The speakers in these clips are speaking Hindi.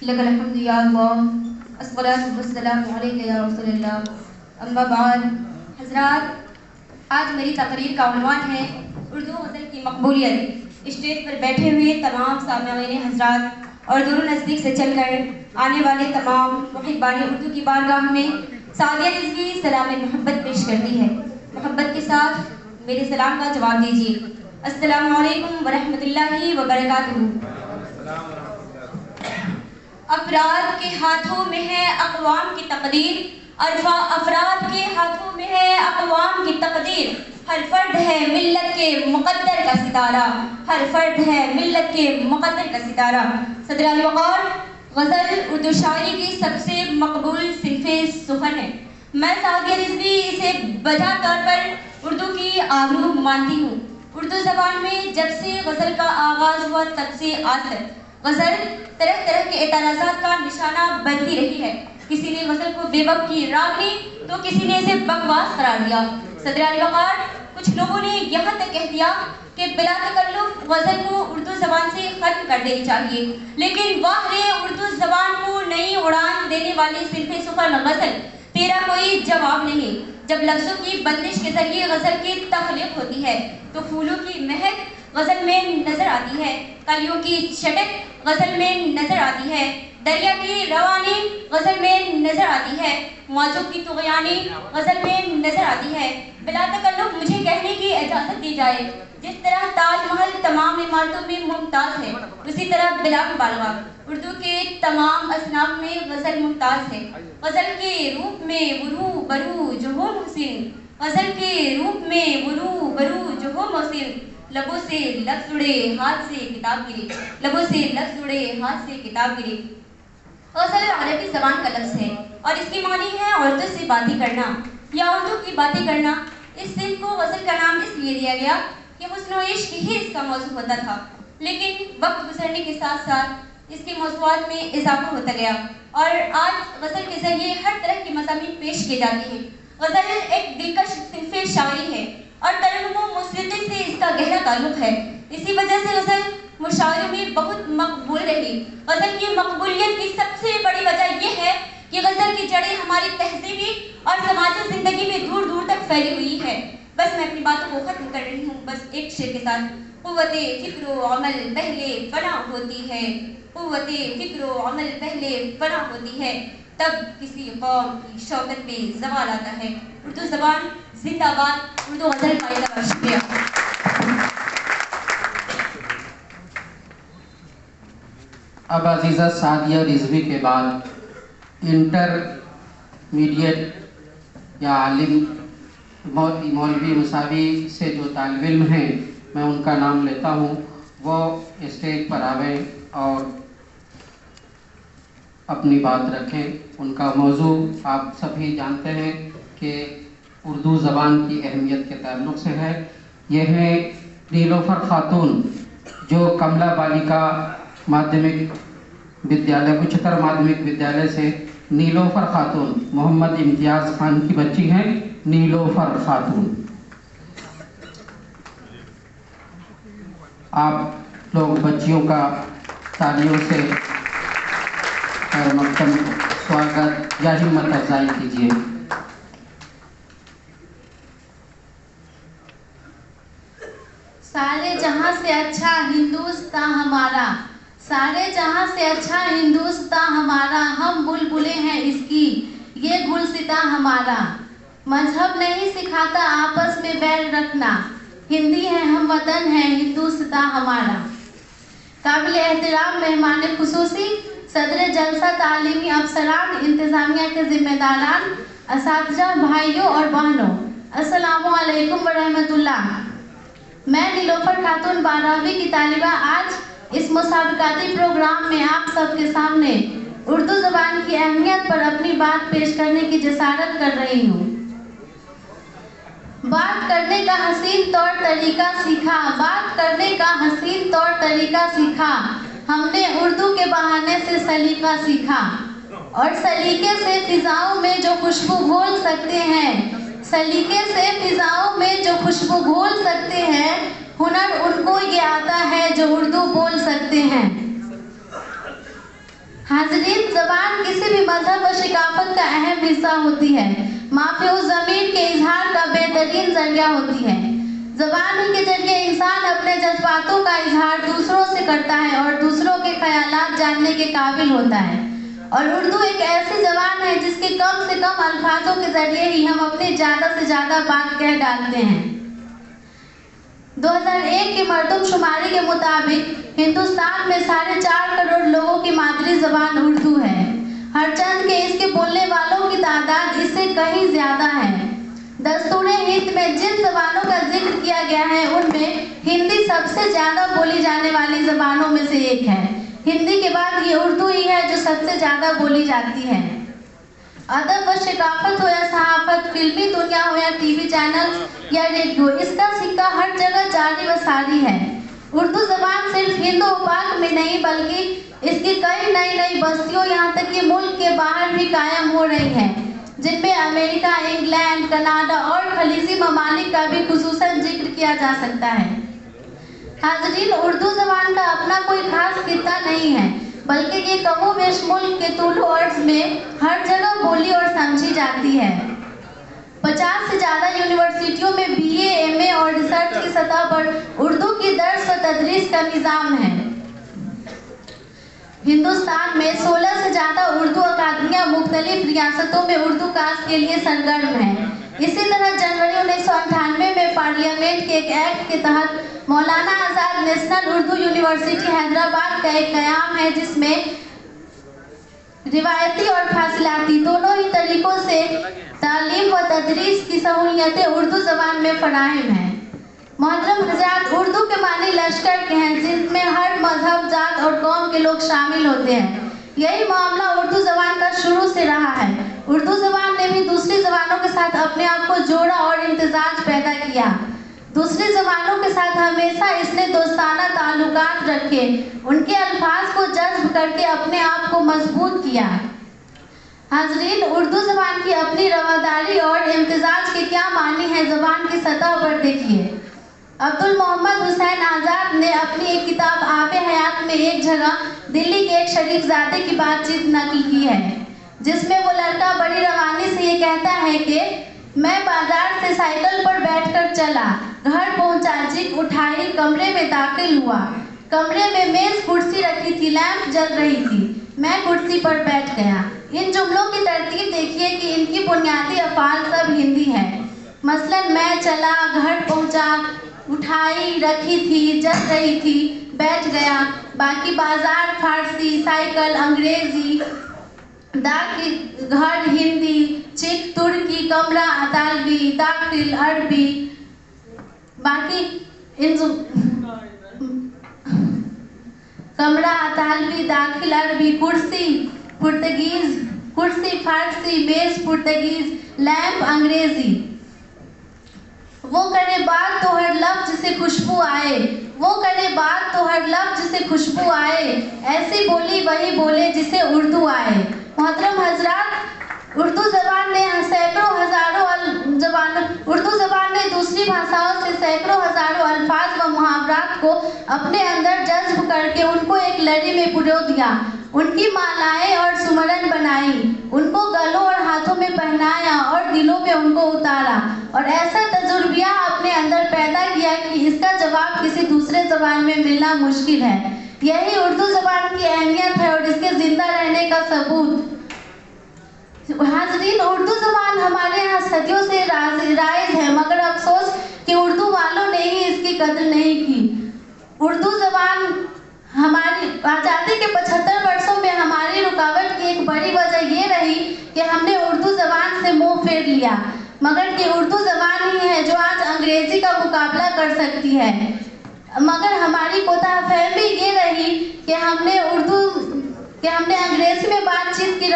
लकल हम्दु या अल्लाह, अस्सलातु वस्सलामु अलैका या रसूलल्लाह, अम्मा बाद। हज़रात, आज मेरी तकरीर का उन्वान है उर्दू गज़ल की मकबूलियत। स्टेज पर बैठे हुए तमाम सामईन हज़रात और दूर नज़दीक से चलकर आने वाले तमाम मुहिब्बान उर्दू की बारगाह में सादिया रिज़वी सलाम मोहब्बत पेश करती है। मोहब्बत के साथ मेरे सलाम का जवाब दीजिए। अस्सलामु अलैकुम व रहमतुल्लाहि व बरकातुहू। अफराद के हाथों में है अक़वाम की तकदीर, अफराद के हाथों में है अक़वाम की तकदीर। हर फर्द है मिल्लत के मुक़द्दर का सितारा, हर फर्द है मिल्लत के मुक़द्दर का सितारा। सदर अली वक़ार, गज़ल उर्दू शायरी की सबसे मकबूल सिन्फ़े सुख़न है। मैं सादिया रिज़वी इसे बजा तौर पर उर्दू की आबरू मानती हूँ। उर्दू ज़बान में जब से गज़ल का आगाज़ हुआ तब से आज तक गज़ल तरह तरह के एतराज़ात का निशाना बनती रही है। किसी ने गज़ल को बेवक़्फ़ की रागनी तो किसी ने इसे बकवास करार दिया। सदर अली वक़ार, कुछ लोगों ने यहाँ तक कह दिया कि बिला तकल्लुफ़ गज़ल को उर्दू ज़बान से ख़त्म कर देनी चाहिए। लेकिन वाह रे उर्दू ज़बान को नई उड़ान देने वाली सिन्फ़े सुख़न गज़ल, तेरा कोई जवाब नहीं। जब लफ्ज़ों की बंदिश के ज़रिए गज़ल की तख़लीक़ होती है तो फूलों की महक गज़ल में नज़र आती है, कलियों की चटक गज़ल में नज़र आती है, दरिया की रवानी गज़ल में नज़र आती है, मौजों की तुग़यानी गज़ल में नज़र आती है। बिला तकल्लुफ़ मुझे कहने की इजाज़त दी जाए, जिस तरह ताजमहल तमाम इमारतों में मुमताज़ है, उसी तरह बिला मुबालगा उर्दू के तमाम असनाफ़ में गज़ल मुमताज़ है। गज़ल के रूप में वरू बरू जो हो मुहसिन, गज़ल के रूप में वरू बरू जो हो मुहसिन, लबों से लफ्ज़ जुड़े हाथ से किताब गिरी, लबों से लफ्ज़ जुड़े हाथ से किताब गिरी। गज़ल अरबी ज़बान का लफ्ज़ है और इसकी मानी है औरतों से बातें करना या उर्दू की बातें करना। इस सिंफ को गज़ल का नाम इसलिए दिया गया कि हुस्न व इश्क ही इसका मौजू होता था, लेकिन वक्त गुजरने के साथ साथ इसके मौज़ूआत में इजाफा होता गया और आज गज़ल के ज़रिए हर तरह की मज़ामीन पेश किए जाते हैं। गज़ल एक दिलकश सिन्फ़े शायरी है और तरन्नुम व मौसीक़ी से इसका गहरा ताल्लुक़ है। इसी वजह से गज़ल मुशायरों में बहुत मकबूल रही। गज़ल की मकबूलियत की सबसे बड़ी वजह यह है कि गज़ल की जड़ें हमारी तहज़ीबी और समाजी ज़िंदगी में दूर दूर तक फैली हुई है। बस मैं अपनी बातों को ख़त्म कर रही हूँ, बस एक शेर के साथ। क़ुव्वते फ़िक्र व अमल पहले फ़ना होती है, क़ुव्वते फ़िक्र व अमल पहले फ़ना होती है, तब किसी कौम की शौकत में ज़वाल आता है। उर्दू ज़बान जिंदाबाद। उर्दू गज़ल का शुक्रिया। अब अजीज़ा सादिया रिज़वी के बाद इंटरमीडिएट या आलिम मौलवी मुसावी से जो तालिब इल्म हैं, मैं उनका नाम लेता हूँ, वो स्टेज पर आवें और अपनी बात रखें। उनका मौजू आप सभी जानते हैं कि उर्दू ज़बान की अहमियत के ताल्लुक़ से है। यह है नीलोफ़र खातून, जो कमला बालिका माध्यमिक विद्यालय उच्चतर माध्यमिक विद्यालय से नीलोफ़र खातून मोहम्मद इम्तियाज़ खान की बच्ची हैं। नीलोफ़र खातून, आप लोग बच्चियों का तालियों से मकदम स्वागत या हिम्मत अफजाई कीजिए। सारे जहां से अच्छा हिंदुस्तान हमारा, सारे जहां से अच्छा हिंदुस्तान हमारा, हम बुलबुलें हैं इसकी ये गुलसिता हमारा। मजहब नहीं सिखाता आपस में बैर रखना, हिंदी है हम वतन है हिंदुस्तान हमारा। काबिल एहतराम मेहमान खुसूसी सदर जलसा तालीमी अफसरान, इंतज़ामिया के ज़िम्मेदारान, असातिज़ा भाइयों और बहनों, अस्सलामु अलैकुम व रहमतुल्लाह। मैं नीलोफ़र खातून 12वीं की तालिबा आज इस मुसाबकाती प्रोग्राम में आप सबके सामने उर्दू ज़बान की अहमियत पर अपनी बात पेश करने की जसारत कर रही हूँ। बात करने का हसीन तौर तरीका सीखा, बात करने का हसीन तौर तरीका सीखा, हमने उर्दू के बहाने से सलीका सीखा। और सलीके से फिजाओं में जो खुशबू घोल सकते हैं, सलीके से फिजाओं में जो खुशबू घोल सकते हैं, हुनर उनको ये आता है जो उर्दू बोल सकते हैं। हाज़रीन, ज़बान किसी भी मजहब व सकाफत का अहम हिस्सा होती है। माफ़ूज़ ज़मीर के इजहार का बेहतरीन जरिया होती है। ज़बान के जरिए इंसान अपने जज्बातों का इजहार दूसरों से करता है और दूसरों के ख्यालात जानने के काबिल होता है। और उर्दू एक ऐसी ज़बान है जिसके कम से कम अल्फाजों के जरिए ही हम अपनी ज़्यादा से ज़्यादा बात कह डालते हैं। 2001 की मरदमशुमारी के मुताबिक हिंदुस्तान में 4.5 करोड़ लोगों की मादरी ज़बान उर्दू है। हर चंद के इसके बोलने वालों की तादाद इससे कहीं ज़्यादा है। दस्तूरे हिंद में जिन ज़बानों का जिक्र किया गया है उनमें हिंदी सबसे ज़्यादा बोली जाने वाली ज़बानों में से एक है। हिंदी के बाद ये उर्दू ही है जो सबसे ज़्यादा बोली जाती है। अदब व सकाफत हो या सहाफत, फिल्मी दुनिया हो या टीवी चैनल या रेडियो, इसका सिक्का हर जगह जारी व सारी है। उर्दू ज़बान सिर्फ हिंदो पाक में नहीं बल्कि इसकी कई नई नई बस्तियों यहाँ तक कि मुल्क के बाहर भी कायम हो रही है, जिनमें अमेरिका, इंग्लैंड, कनाडा और खलीजी ममालिक का भी खुसूसन जिक्र किया जा सकता है। हाज़रीन, उर्दू ज़बान का अपना कोई खास किस्सा नहीं है, बल्कि ये कमोबेश मुल्क के तूलो अर्ज़ में हर जगह बोली और समझी जाती है। 50 से ज़्यादा यूनिवर्सिटियों में BA, MA और रिसर्च की सतह पर उर्दू की दर्स व तदरीस का निज़ाम है। हिंदुस्तान में 16 से ज़्यादा उर्दू अकादमियाँ मुख्तलिफ रियासतों में उर्दू कास्ट के लिए सरगर्म हैं। इसी तरह जनवरी 1998 में पार्लियामेंट के एक एक्ट के तहत मौलाना आज़ाद नेशनल उर्दू यूनिवर्सिटी हैदराबाद का एक क़याम है, जिसमें रिवायती और फासिलाती दोनों ही तरीक़ों से तालीम व तदरीस की सहूलियतें उर्दू ज़बान में फराहम हैं। मोहतरम हज़रात, उर्दू के मानी लश्कर के हैं, जिसमें हर मजहब, जात और कौम के लोग शामिल होते हैं। यही मामला उर्दू ज़बान का शुरू से रहा है। उर्दू ज़बान ने भी दूसरी ज़बानों के साथ अपने आप को जोड़ा और इम्तिजाज पैदा किया। दूसरी ज़बानों के साथ हमेशा इसने दोस्ताना ताल्लुकात रखे, उनके अल्फाज को जज्ब करके अपने आप को मजबूत किया। हाज़रीन, उर्दू ज़बान की अपनी रवादारी और इम्तिजाज के क्या मानी है, ज़बान की सतह पर देखिए। अब्दुल मोहम्मद हुसैन आज़ाद ने अपनी एक किताब आबे हयात में एक जगह दिल्ली के एक शरीफजादे की बातचीत नकल की है, जिसमें वो लड़का बड़ी रवानी से ये कहता है कि मैं बाजार से साइकिल पर बैठकर चला, घर पहुंचा, जिप उठाई, कमरे में दाखिल हुआ। कमरे में मेज कुर्सी रखी थी, लैंप जल रही थी, मैं कुर्सी पर बैठ गया। इन जुमलों की तरतीब देखिए कि इनकी बुनियादी अफ़ाल सब हिंदी है। मसलन मैं चला, घर पहुंचा, उठाई, रखी थी, जल रही थी, बैठ गया। बाकी बाजार फारसी, साइकिल अंग्रेजी, दाखिल घर हिंदी, चिक तुर्की, कमरा अतालवी, दाखिल अरबी। बाकी इन कमरा अतालवी, दाखिल अरबी, कुर्सी पुर्तगीज, कुर्सी फारसी, मेज पुर्तगीज, लैंप अंग्रेजी। वो करे बात तो हर लफ्ज से खुशबू आए, वो करे बात तो हर लफ्ज से खुशबू आए, ऐसी बोली वही बोले जिसे उर्दू आए। मोहतरम हजरात, उर्दू ज़बान ने सैकड़ों हज़ारों उर्दू ज़बान ने दूसरी भाषाओं से सैकड़ों हज़ारों अल्फाज व मुहावरात को अपने अंदर जज्ब करके उनको एक लड़ी में पिरो दिया, उनकी मालाएं और सुमरन बनाई, उनको गलों और हाथों में पहनाया और दिलों में उनको उतारा और ऐसा तजुर्बिया अपने अंदर पैदा किया कि इसका जवाब किसी दूसरे ज़बान में मिलना मुश्किल है। यही उर्दू ज़बान की अहमियत है और इसके ज़िंदा रहने का सबूत। हाज़रीन, उर्दू ज़बान हमारे यहाँ सदियों से राइज है, मगर अफसोस कि उर्दू वालों ने ही इसकी कदर नहीं की। उर्दू ज़बान हमारी आज़ादी के 75 वर्षों में हमारी रुकावट की एक बड़ी वजह ये रही कि हमने उर्दू ज़बान से मुंह फेर लिया, मगर कि उर्दू ज़बान ही है जो आज अंग्रेज़ी का मुकाबला कर सकती है। मगर हमारी कोताहफ़हमी ये रही कि हमने अंग्रेज़ी में बातचीत की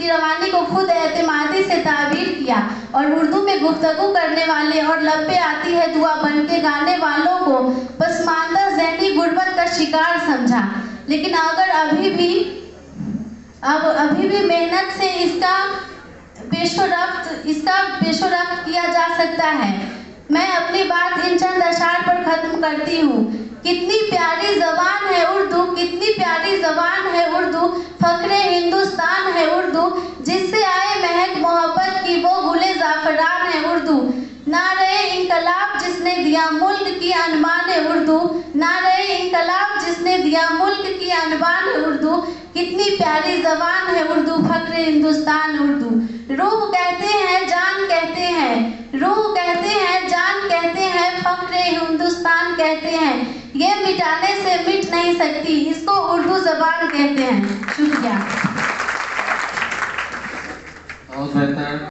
रवानी को खुद एतमादी से ताबीर किया और उर्दू में गुफ्तगू करने वाले और लब पे आती है दुआ बन के गाने वालों को पसमानदा ज़हनी गुर्बत का शिकार समझा। लेकिन अगर अभी भी मेहनत से इसका पेशोरफ्त किया जा सकता है। मैं अपनी बात इन चंद अशार पर ख़त्म करती हूँ। कितनी प्यारी ज़बान है दिया। मुल्क की अनबान है उर्दू, कितनी प्यारी जबान है उर्दू, फख्र हिंदुस्तान उर्दू। रूह कहते हैं, जान कहते हैं, रूह कहते हैं, जान कहते हैं, फख्र हिंदुस्तान कहते हैं। ये मिटाने से मिट नहीं सकती, इसको उर्दू जबान कहते हैं। शुक्रिया। बहुत बेहतर।